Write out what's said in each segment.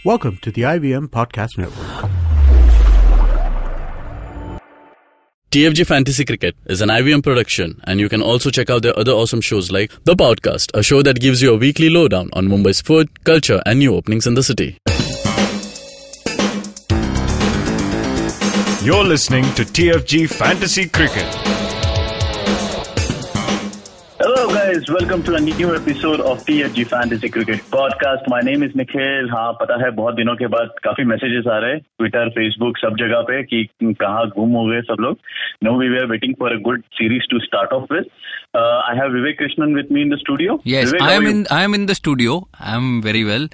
Welcome to the IVM Podcast Network. TFG Fantasy Cricket is an IVM production, and you can also check out their other awesome shows like The Podcast, a show that gives you a weekly lowdown on Mumbai's food, culture, and new openings in the city. You're listening to TFG Fantasy Cricket. Hello guys, welcome to a new episode of TFG Fantasy Cricket Podcast. My name is Nikhil. हाँ पता है बहुत दिनों के बाद काफी messages आ रहे हैं ट्विटर, फेसबुक सब जगह पे कि कहाँ गुम हो गए सब लोग. No, we were waiting for a good series to start off with. I have Vivek Krishnan with me in the studio. Yes, Vivek, I am in the studio. I am very well.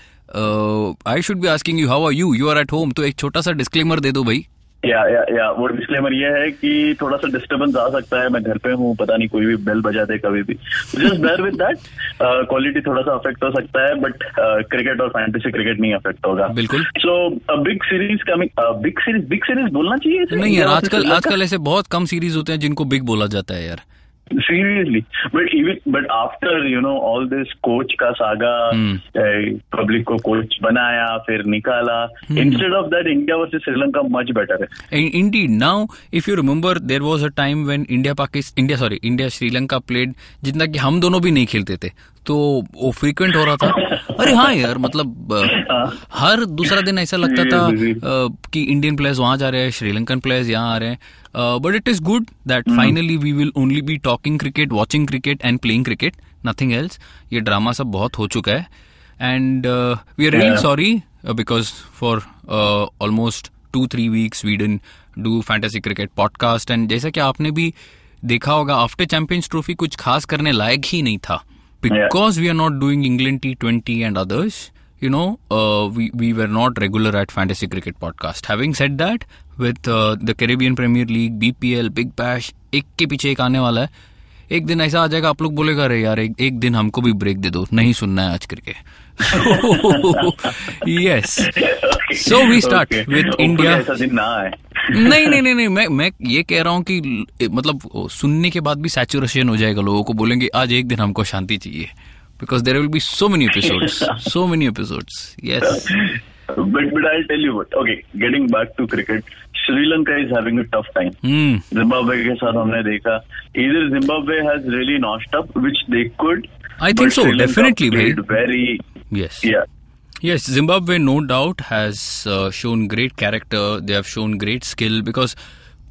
I should be asking you, how are you? You are at home. तो एक छोटा सा disclaimer दे दो भाई. या वो disclaimer ये है कि थोड़ा सा डिस्टर्बेंस आ सकता है. मैं घर पे हूँ, पता नहीं कोई भी बेल बजा दे कभी भी. Just bear with that. Quality थोड़ा सा अफेक्ट हो सकता है, बट क्रिकेट और फैंटेसी क्रिकेट नहीं अफेक्ट होगा. बिल्कुल. So big series coming. Big series बोलना चाहिए इसे? नहीं यार, आजकल ऐसे बहुत कम सीरीज होते हैं जिनको बिग बोला जाता है यार. Seriously, but after all this coach का saga, public को coach बनाया फिर निकाला. Instead of that, India versus Sri Lanka much better है. Indeed, now if you remember, there was a time when India Sri Lanka played जितना कि हम दोनों भी नहीं खेलते थे, तो वो फ्रीक्वेंट हो रहा था. अरे हाँ यार, मतलब हर दूसरा दिन ऐसा लगता था कि इंडियन प्लेयर्स वहां जा रहे हैं, श्रीलंकन प्लेयर्स यहाँ आ रहे हैं. But it is good that finally we will only be talking cricket, watching cricket and playing cricket, nothing else. ये ड्रामा सब बहुत हो चुका है. And we are really sorry because for almost 2-3 weeks we didn't do fantasy cricket podcast. And जैसा कि आपने भी देखा होगा, आफ्टर चैंपियंस ट्रॉफी कुछ खास करने लायक ही नहीं था. Because we are not doing England T20 and others, we were not regular at Fantasy Cricket Podcast. Having said that, with the Caribbean Premier League, BPL, Big Bash, एक के पीछे एक आने वाला है. एक दिन ऐसा आ जाएगा आप लोग बोलेगा अरे यार एक दिन हमको भी ब्रेक दे दो, नहीं सुनना है आज करके. Yes. So we start with India. ऐसा दिन ना आए. नहीं, मैं ये कह रहा हूँ कि मतलब सुनने के बाद भी सैचुरेशन हो जाएगा, लोगों को बोलेंगे आज एक दिन हमको शांति चाहिए. Because there will be so many episodes. Yes. But I'll tell you what. Okay, getting back to cricket, Sri Lanka is having a tough time. Zimbabwe के साथ हमने देखा. Either Zimbabwe has really notched up, which they could. I think so, definitely. Very. Yes. Yeah. Yes, Zimbabwe no doubt has shown great character. They have shown great skill because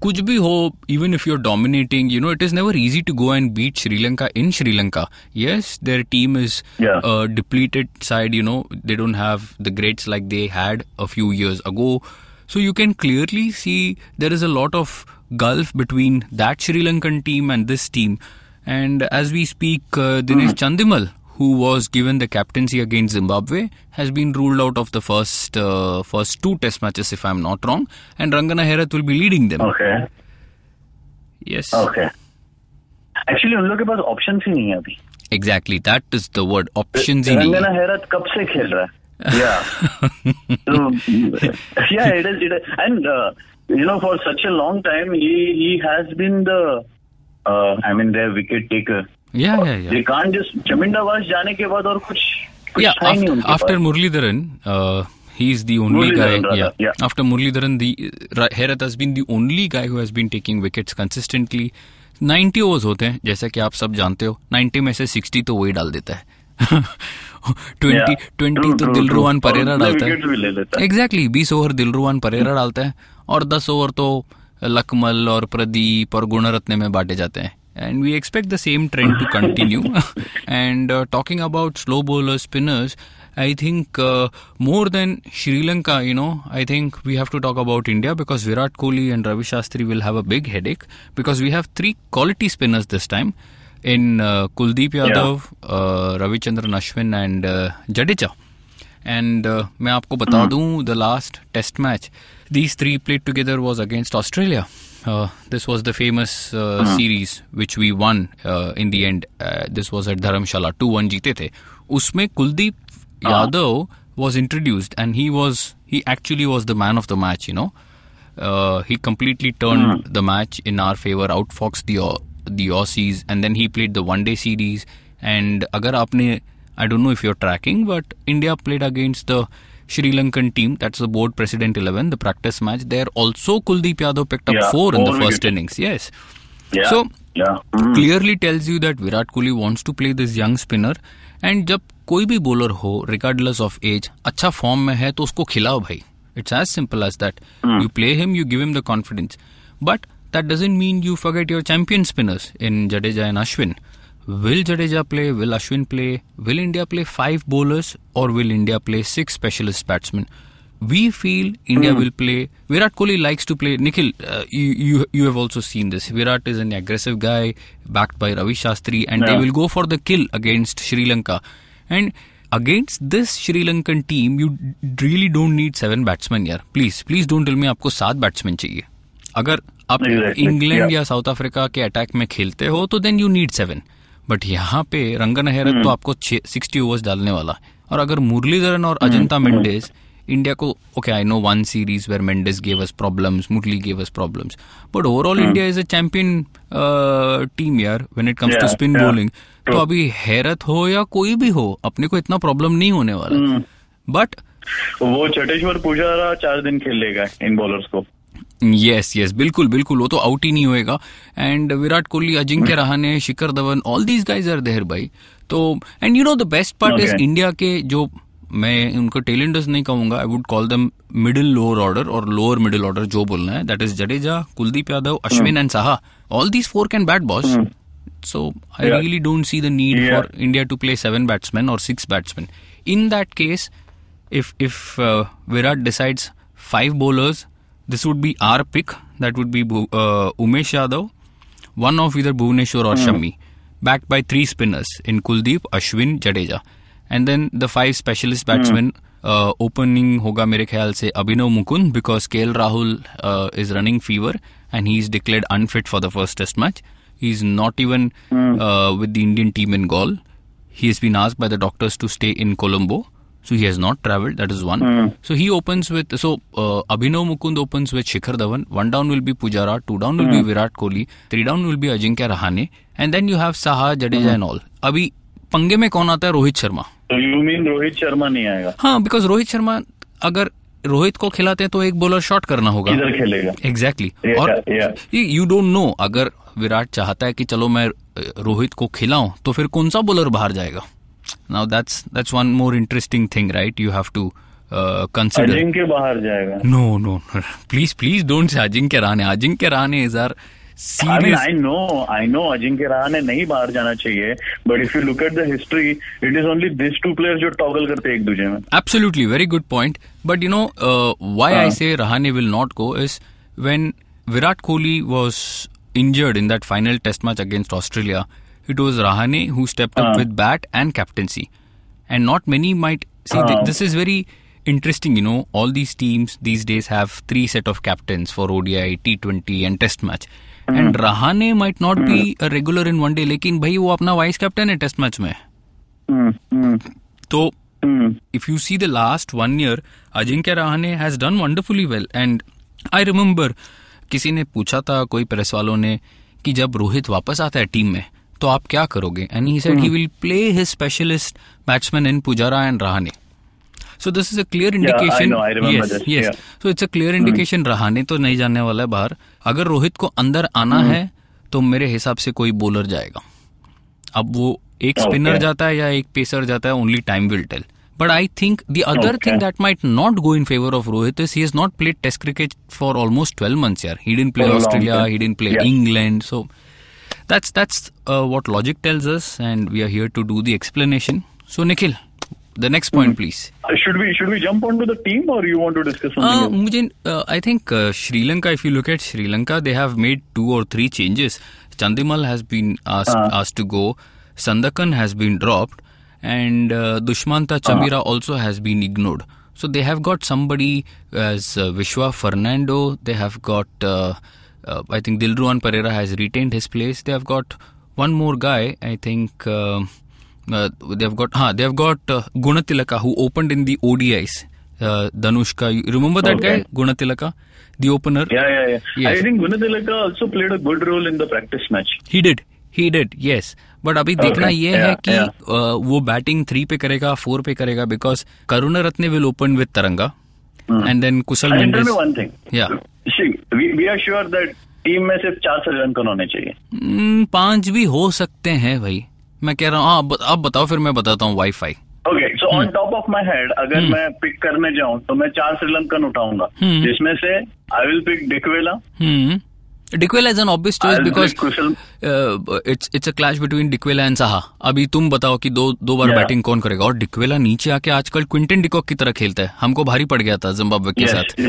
कुछ भी हो, even if you're dominating, it is never easy to go and beat Sri Lanka in Sri Lanka. Yes, their team is a depleted side, they don't have the greats like they had a few years ago. So you can clearly see there is a lot of gulf between that Sri Lankan team and this team. And as we speak, Dinesh Chandimal, who was given the captaincy against Zimbabwe, has been ruled out of the first 2 test matches, if I'm not wrong. And Rangana Herath will be leading them. Okay. Yes. Okay. Actually, उन लोगों के पास options ही नहीं है अभी. Exactly, that is the word. Options ही नहीं है. रंगना हेरत कब से खेल रहा है? Yeah. So, yeah, it is. And, for such a long time, he has been their wicket taker. Yeah. They can't just Chamindawas जाने के बाद और कुछ था नहीं उनके after Muralidharan, he's the only guy. Yeah. After Muralidharan, Herath has been the only guy who has been taking wickets consistently. 90 overs होते हैं, जैसा कि आप सब जानते हो. 90 में से 60 तो वही डाल देता है. 20 तो दिलरुवान परेरा डालता है. Exactly, 20 ओवर दिलरुवान परेरा डालता है और 10 ओवर तो लकमल और प्रदीप और गुणरत्ने में बांटे जाते हैं. And we expect the same trend to continue. And talking about slow bowlers, spinners, I think more than Sri Lanka, I think we have to talk about India because Virat Kohli and Ravi Shastri will have a big headache because we have 3 quality spinners this time in Kuldeep Yadav, Ravichandran Ashwin and Jadeja. And मैं आपको बता दूं, the last test match these 3 played together was against Australia. This was the famous series which we won in the end. This was at Dharamshala. 2-1 जीते थे. उसमें Kuldeep Yadav was introduced and he actually was the man of the match, He completely turned the match in our favor, outfoxed the Aussies, and then he played the one-day series. And अगर आपने, I don't know if you're tracking, but India played against the Sri Lankan team, that's the board president 11, the practice match, there also Kuldeep Yadav picked up 4 in the first innings. Yes. Yeah. So, clearly tells you that Virat Kohli wants to play this young spinner. And जब कोई भी bowler हो, regardless of age, अच्छा form में है तो उसको खिलाओ भाई. It's as simple as that. You play him, you give him the confidence. But that doesn't mean you forget your champion spinners in Jadeja and Ashwin. Will Jadeja play? Will Ashwin play? Will India play 5 bowlers or will India play 6 specialist batsmen? We feel India will play. Virat Kohli likes to play. Nikhil, you have also seen this. Virat is an aggressive guy backed by Ravi Shastri and they will go for the kill against Sri Lanka. And against this Sri Lankan team, you really don't need 7 batsmen here. Please don't tell me आपको 7 batsmen चाहिए. अगर आप England या south Africa के attack में खेलते हो तो देन यू नीड 7. बट यहाँ पे रंगन हैरत तो आपको 60 ओवर्स डालने वाला है. और अगर मुरलीधरन और अजंता मेंडिस इंडिया को, okay, I know one series where Mendes gave us problems, Murli gave us problems, but overall India is a champion team here when it comes to spin bowling. तो अभी हैरत हो या कोई भी हो, अपने को इतना प्रॉब्लम नहीं होने वाला. बट वो चटेश्वर पुजारा 4 दिन खेल लेगा इन बॉलर्स को. Yes, बिल्कुल वो तो आउट ही नहीं होएगा. And Virat Kohli, Ajinkya Rahane, Shikhar Dhawan, all these guys are there भाई. तो and you know the best part is India के जो, मैं उनको टेलेंटर्स नहीं कहूंगा, I would call them middle lower order और लोअर मिडिल ऑर्डर जो बोलना है, that is Jadeja, Kuldeep Yadav, Ashwin and Saha. All these 4 can bat boss. So I really don't see the need for India to play 7 batsmen or 6 batsmen. In that case, if Virat decides 5 bowlers, this would be our pick. That would be Umesh Yadav, one of either Bhuvneshwar or Shami, backed by 3 spinners in Kuldeep, Ashwin, Jadeja. And then the 5 specialist batsmen. Opening होगा मेरे ख्याल से Abhinav Mukund, because KL Rahul is running fever and he is declared unfit for the first test match. He's not even with the Indian team in Galle. He has been asked by the doctors to stay in Colombo. So he has not travelled. That is one. So he opens with... So Abhinav Mukund opens with Shikhar Dhawan. 1 down will be Pujara. 2 down will be Virat Kohli. 3 down will be Ajinkya Rahane. And then you have Saha, Jadeja and all. अभी पंगे में कौन आता है? Rohit Sharma. So you mean Rohit Sharma नहीं आएगा? हाँ, because Rohit Sharma, अगर रोहित को खिलाते हैं तो एक बॉलर शॉट करना होगा. किधर खेलेगा? एग्जैक्टली. और यू डोंट नो, अगर विराट चाहता है कि चलो मैं रोहित को खिलाऊं तो फिर कौन सा बॉलर बाहर जाएगा? Now that's one more interesting thing, right? You have to consider. Ajinkya बाहर जाएगा? No please don't say Ajinkya Rahane is are serious. I know Ajinkya Rahane नहीं बाहर जाना चाहिए, but if you look at the history, it is only these 2 players जो toggle करते हैं एक दूसरे में. Absolutely, very good point. But you know why I say Rahane will not go is when Virat Kohli was injured in that final test match against Australia, it was Rahane who stepped up with bat and captaincy, and not many might see. This is very interesting. You know, all these teams these days have 3 set of captains for ODI, T20 and test match. And Rahane might not be a regular in one day, लेकिन भाई वो अपना vice captain है test match में. तो if you see the last 1 year, Ajinkya Rahane has done wonderfully well. And I remember किसी ने पूछा था, कोई प्रेस वालों ने, कि जब रोहित वापस आता है टीम में तो आप क्या करोगे? And he said he will play his specialist batsmen in Pujara and Rahane. So this is a clear indication. I remember this. Yes. So it's a clear indication. Rahane तो नहीं जाने वाला है बाहर. अगर रोहित को अंदर आना है तो मेरे हिसाब से कोई बॉलर जाएगा. अब वो एक स्पिनर जाता है या एक पेसर जाता है, only time will tell. But I think the other thing that might not go in favor of Rohit is he has not played Test cricket for almost 12 months here. He didn't play Australia. He didn't play England. So that's what logic tells us, and we are here to do the explanation. So Nikhil, the next point, please. Should we jump onto the team, or you want to discuss something else? I think Sri Lanka, if you look at Sri Lanka, they have made 2 or 3 changes. Chandimal has been asked to go. Sandakan has been dropped. And Dushmanta Chamira also has been ignored. So they have got somebody as Vishwa Fernando. They have got, I think Dilruwan Pereira has retained his place. They have got one more guy, I think... they have got Gunatilaka, who opened in the ODIs. Danushka, you remember that guy, Gunatilaka, the opener? Yeah. Yes. I think Gunatilaka also played a good role in the practice match. He did, yes. But अभी देखना ये है कि वो batting 3 पे करेगा, 4 पे करेगा, because Karunaratne will open with Tharanga and then Kusal Mendis. We are sure that team में सिर्फ 4 श्रीलंकन होने चाहिए. 5 भी हो सकते हैं भाई, मैं कह रहा हूँ. आप बताओ, फिर मैं बताता हूँ wifi. Okay, so on top of my head अगर मैं पिक करने जाऊं तो मैं 4 श्रीलंकन उठाऊंगा, जिसमें से I will pick Dickwella. Dickwella is an obvious choice because it's a clash between Dickwella and Saha. अभी तुम बताओ कि दो बार बैटिंग कौन करेगा. और डिक्वेला नीचे आके आजकल क्विंटन डिकॉक की तरह खेलता है. हमको भारी पड़ गया था जिम्बाब्वे के साथ.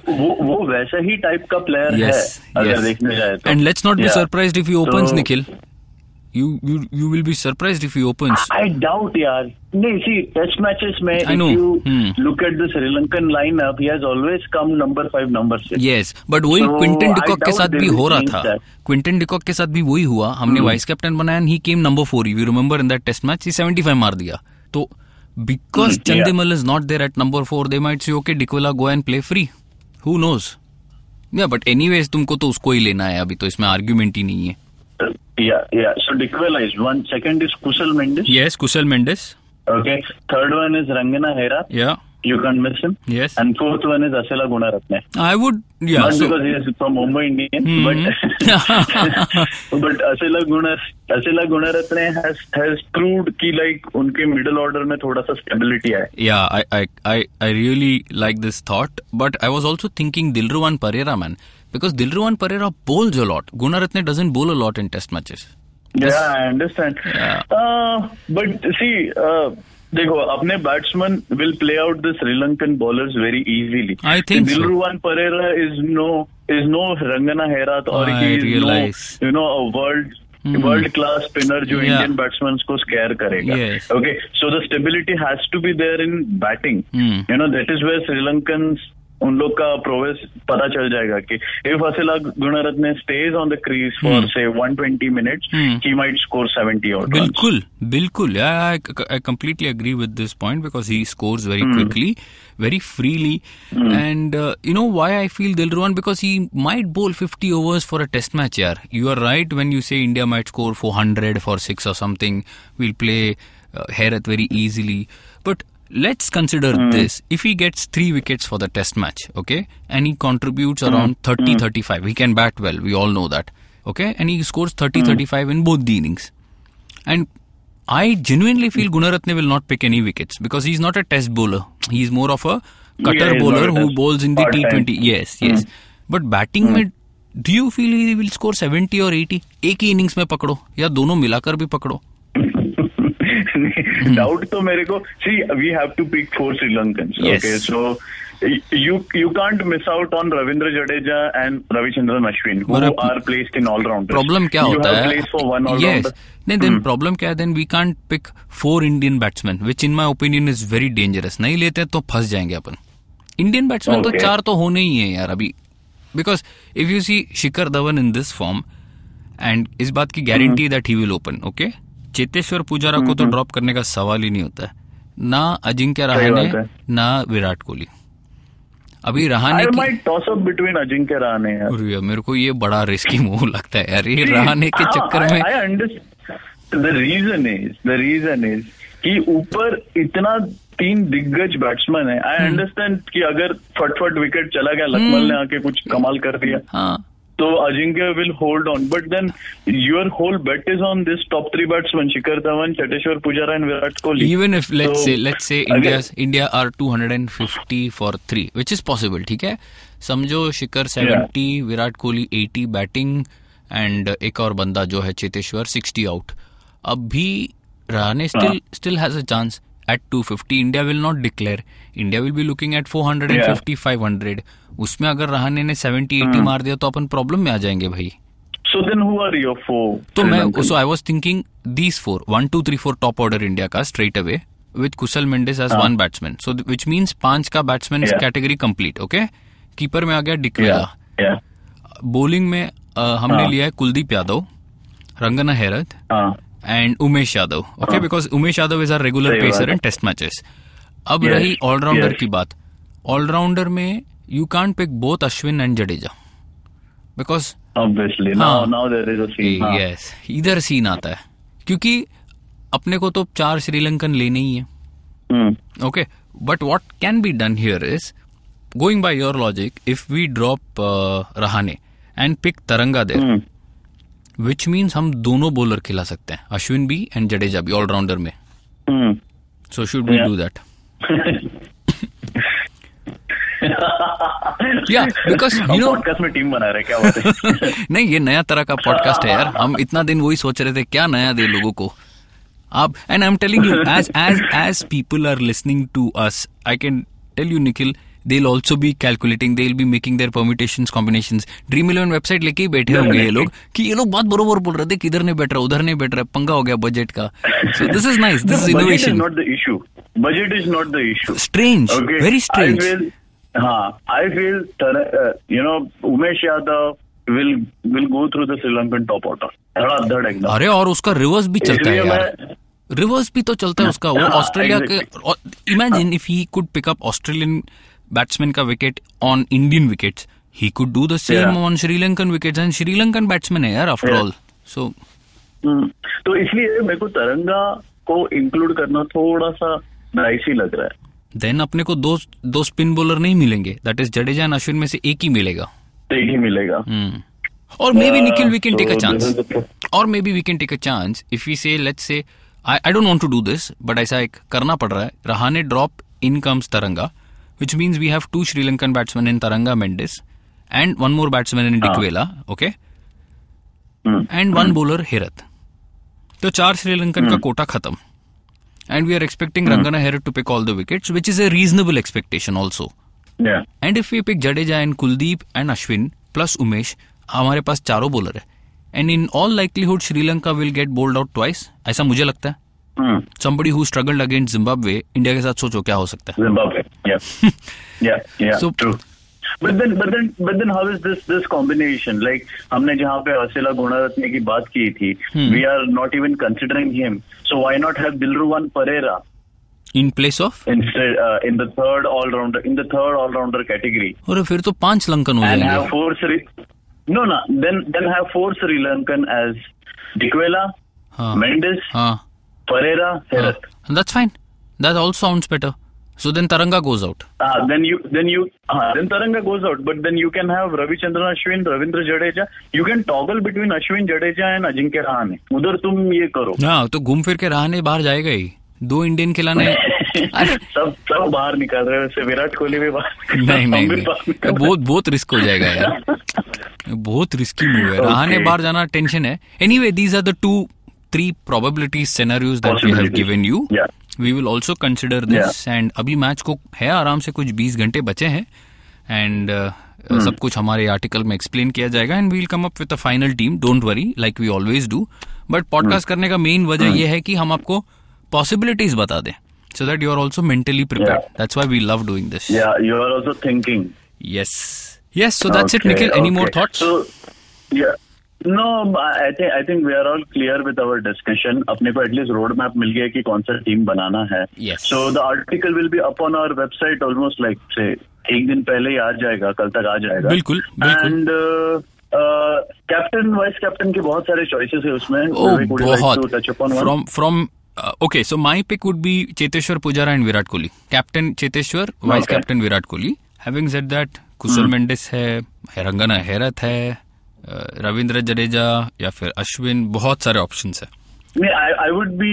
वो वैसा ही टाइप का प्लेयर है अगर देखने जाए तो. And let's not be surprised if he opens, Nikhil. You will be surprised if he opens. I doubt, yaar. No, see, test matches mein, if you look at the Sri Lankan lineup, he has always come number 5, number 6. Yes, but वही Quinton de Kock के साथ भी हो रहा था. Quinton de Kock के साथ भी वही हुआ. हमने वाइस कैप्टन बनाया and he came number 4. You remember in that test match, he 75 मार दिया. तो because Chandimal is not there at number 4, they might say, okay, Dikwela, go and play free. Who knows? Yeah, but anyways, तुमको तो उसको ही लेना है अभी, तो इसमें आर्ग्यूमेंट ही नहीं है. Yeah. So Dikwela is one. Second is Kushal Mendes. Yes, Kushal Mendes. Okay. Third one is Rangana Hera. Yeah. You can't miss him. Yes. And fourth one is Asela Gunaratne. I would, yeah. Not because he is from Mumbai Indians, but Asela Gunaratne has proved कि like उनके middle order में थोड़ा सा stability है. Yeah, I really like this thought, but I was also thinking Dilruwan Perera, man. Because Dilruwan Perera bowls a lot. Gunaratne doesn't bowl a lot in test matches. Yeah, I understand. Yeah. But see, देखो, अपने batsmen will play out the Sri Lankan bowlers very easily. I think Dilruwan Perera is no Rangana Herath, or he is no, a world class spinner जो Indian batsmen को scare करेगा. Yes. Okay, so the stability has to be there in batting. That is where Sri Lankans उन लोग का progress पता चल जाएगा कि if Asela Gunaratne stays on the crease for say 120 minutes, he might score 70 odd runs. बिल्कुल. I completely agree with this point because he scores very quickly, very freely. And you know why I feel Dilruwan? Because he might bowl 50 overs for a test match. Yaar, you are right when you say India might score 400 for 6 or something. We'll play Herath very easily, but let's consider this. If he gets 3 wickets for the test match, okay, and he contributes around 30-35, he can bat well, we all know that, okay, and he scores 30-35 in both the innings. And I genuinely feel Gunaratne will not pick any wickets because he's not a test bowler. He's more of a cutter bowler who bowls in the T20. Yes. But batting में do you feel he will score 70 or 80? एक ही innings में पकड़ो या दोनों मिलाकर भी पकड़ो. Doubt तो मेरे को, see, we have to pick 4 Sri Lankans. Yes. Okay, so you can't miss out on Ravindra Jadeja and Ravichandran Ashwin, who are placed in all-rounders. Problem क्या होता है? You have place for one all-rounder. Yes. Then problem क्या है? Then we can't pick 4 Indian batsmen, which in my opinion is very dangerous. नहीं लेते तो फंस जाएंगे अपन. Indian batsmen तो 4 तो होने ही है यार अभी. Because if you see Shikhar Dhawan in this form, and इस बात की guarantee that he will open, okay? Cheteshwar Pujara को तो ड्रॉप करने का सवाल ही नहीं होता है. ना अजिंक्य रहाणे ना विराट कोहली. अभी Rahane I might toss up between Ajinkya Rahane यार. मेरे को ये बड़ा रिस्की मूव लगता है यार, ये रहाणे के चक्कर में. I understand. The reason is कि ऊपर इतना 3 दिग्गज बैट्समैन है. I understand कि अगर फट विकेट चला गया, लक्ष्मण ने आके कुछ कमाल कर दिया, हाँ, तो Ajinkya will hold on, but then your whole bet is on this top 3 batsmen: Shikhar Dhawan, Cheteshwar Pujara, and Virat Kohli. Even if let's say India are 250 for 3, which is possible, ठीक है. समझो शिखर 70, Virat Kohli 80 batting and एक और बंदा जो है Cheteshwar 60 out. अब भी Rahane still has a chance. At 250, India will not declare. India will be looking at 450, 500. उसमें अगर रहाणे ने 70-80 मार दिया तो अपन प्रॉब्लम में आ जाएंगे भाई. So then who are your 4? तो मैं I was thinking these 4, 1, 2, 3, 4 top order India का straight away with Kushal Mendes as 1 batsman. So which means 5 का batsman category complete. Okay. Keeper में आ गया डिक्वेला. बॉलिंग में हमने लिया है कुलदीप यादव, रंगना Herath and Umesh Yadav, okay, because Umesh Yadav is our regular pacer in test matches. अब रही all-rounder की बात. All-rounder में you can't pick both Ashwin and Jadeja because Obviously, now there is a scene. Yes, इधर scene आता है क्योंकि अपने को तो 4 श्रीलंकन लेने ही है. Okay, but what can be done here is, going by your logic, if we drop Rahane and pick Taranga there, which means हम दोनों bowler खिला सकते हैं, अश्विन भी and जडेजा भी, all-rounder में. So should we do that? Yeah, because you know, podcast में team बना रहे क्या बात है? नहीं, ये नया तरह का पॉडकास्ट है यार. हम इतना दिन वही सोच रहे थे क्या नया दे लोगों को. आप, and I'm telling you, as people are listening to us, I can tell you, Nikhil, they'll also be calculating, they'll be making their permutations, combinations. Dream 11 website लेके ही बैठे होंगे ये लोग कि ये लोग बात बरोबर बोल रहे थे, किधर नहीं बैठ रहा, उधर नहीं बैठ रहा, पंगा हो गया बजट का. So this is nice, this is innovation. Budget is not the issue. Strange, okay. Very strange. I feel Umesh Yadav will go through the Sri Lankan top order. धड़ाधड़ एकदम. अरे और उसका रिवर्स भी चलता है यार. रिवर्स भी तो चलता है उसका. वो ऑस्ट्रेलिया के, imagine if he could pick up Australian batsman का wicket on Indian wickets, he could do the same on Sri Lankan wickets. And Sri Lankan batsman है यार आफ्टर ऑल. सो तो इसलिए मेरे को तरंगा को इंक्लूड करना थोड़ा सा डाइसी लग रहा है. देन अपने को दो स्पिन बॉलर नहीं मिलेंगे. That is Jadeja and Ashwin में से एक ही मिलेगा. Or maybe Nikhil, we can take a chance. Or maybe we can take a chance if we say, let's say, I don't want to do this, but ऐसा एक करना पड़ रहा है. Rahane drop, in comes Taranga, which means we have 2 Sri Lankan batsmen in Taranga Mendes and 1 more batsman in Dikwela, okay? And 1 bowler Herath. तो 4 Sri Lankan का कोटा खत्म. And we are expecting Rangana Herath to pick all the wickets, which is a reasonable expectation also. Yeah. And if we pick Jadeja and Kuldeep and Ashwin plus Umesh, हमारे पास 4 bowler है. And in all likelihood Sri Lanka will get bold out twice, ऐसा मुझे लगता है. somebody who struggled against Zimbabwe, India के साथ सोचो क्या हो सकता है. Zimbabwe, yeah, so, true. But then how is this combination? Like हमने जहाँ पे असिला गुणरत्ने की बात की थी, we are not even considering him. So why not have Dilruwan Pereira in place of? Instead, in the third all-rounder category. और फिर तो 5 लंकन हो जाएंगे. And have 4 then have 4 Sri Lankan as Dikwela, Mendes, Pereira, Herath. That's fine. That all sounds better. So then Taranga goes out. Then Taranga goes out, but then you can have Ravichandran Ashwin, Ravindra Jadeja. You can toggle between Ashwin, Jadeja and Ajinkya Rahane. उधर तुम ये करो. हाँ, तो घूम फिर के रहाने बाहर जाएगा ही. 2 इंडियन खिलाने. सब बाहर निकाल रहे हैं. वैसे विराट कोहली भी बाहर. नहीं, बहुत रिस्क हो जाएगा यार. बहुत रिस्की मूव है. रहाने बाहर जाना टेंशन है. Anyway, these are the 2-3 probabilities scenarios that we have given you. Yeah. We will also consider this. And अभी मैच को है आराम से कुछ 20 घंटे बचे हैं. एंड सब कुछ हमारे आर्टिकल में एक्सप्लेन किया जाएगा. And we will come up with a final team. Don't worry, like we always do. But podcast करने का मेन वजह यह है कि हम आपको पॉसिबिलिटीज बता दें, so that you are also mentally prepared. Yeah. That's why we love doing this. Yeah, you are also thinking. Yes. So that's it, Nikhil. Any more thoughts? So, yeah. No, I think we are all clear with our discussion. अपने को at least road map मिल गया कि कौन सा team बनाना है. Yes. So the article will be up on our website almost like say एक दिन पहले ही आ जाएगा, कल तक आ जाएगा. बिल्कुल. And कैप्टन वाइस कैप्टन के बहुत सारे चॉइसेस है उसमें. बहुत. From okay, so my pick would be Cheteshwar Pujara and Virat Kohli. Captain Cheteshwar, vice captain Virat Kohli. Having said that, कुशल मेंडिस है, रंगना हेरथ है, रविंद्र जडेजा या फिर अश्विन, बहुत सारे ऑप्शंस है. I would be,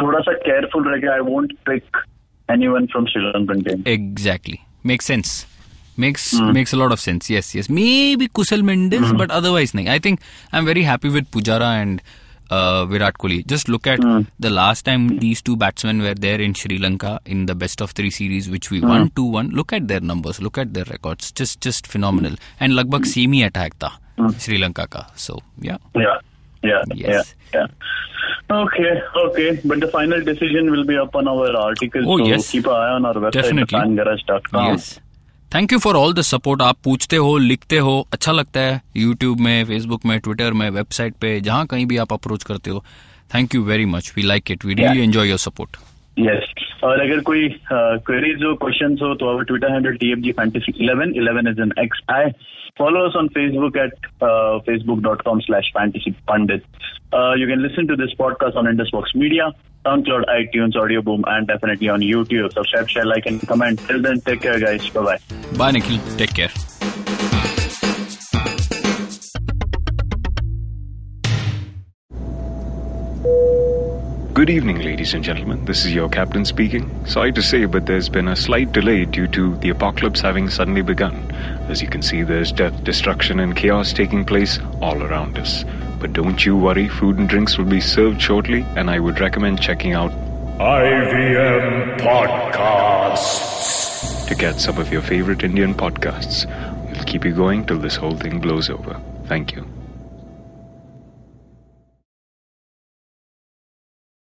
थोड़ा सा केयरफुल रह गया. I won't pick anyone from Sri Lankan team. Exactly, makes sense. Makes a lot of sense. Yes. Maybe Kusal Mendes, but otherwise nahi. I think I'm very happy with Pujara and Virat Kohli. Just look at the last time these 2 batsmen were there in Sri Lanka in the best of 3 series, which we won 2-1. Look at their numbers. Look at their records. Just phenomenal. And lagbhag same hi attack tha Sri Lanka ka. So yeah. Yes. Okay. But the final decision will be up on our article. Oh, so yes. Keep an eye on our website, thefangarage.com. Yes. Thank you for all the support. आप पूछते हो, लिखते हो, अच्छा लगता है. YouTube में, Facebook में, ट्विटर में, वेबसाइट पे, जहां कहीं भी आप अप्रोच करते हो. Thank you very much. We like it. We really enjoy your support. Yes. और अगर कोई क्वेरीज हो, क्वेश्चंस हो, तो our Twitter handle TFG Fantasy 11 is an XI. Follow us on Facebook at facebook.com/fantasypundit. You can listen to this podcast on Indusbox Media, SoundCloud, iTunes, Audio Boom, and definitely on YouTube. Subscribe, share, like, and comment. Till then, take care, guys. Bye-bye. Bye, Nikhil. Take care. Good evening, ladies and gentlemen. This is your captain speaking. Sorry to say, but there's been a slight delay due to the apocalypse having suddenly begun. As you can see, there's death, destruction, and chaos taking place all around us. But don't you worry, food and drinks will be served shortly, and I would recommend checking out IVM Podcasts to get some of your favorite Indian podcasts. We'll keep you going till this whole thing blows over. Thank you.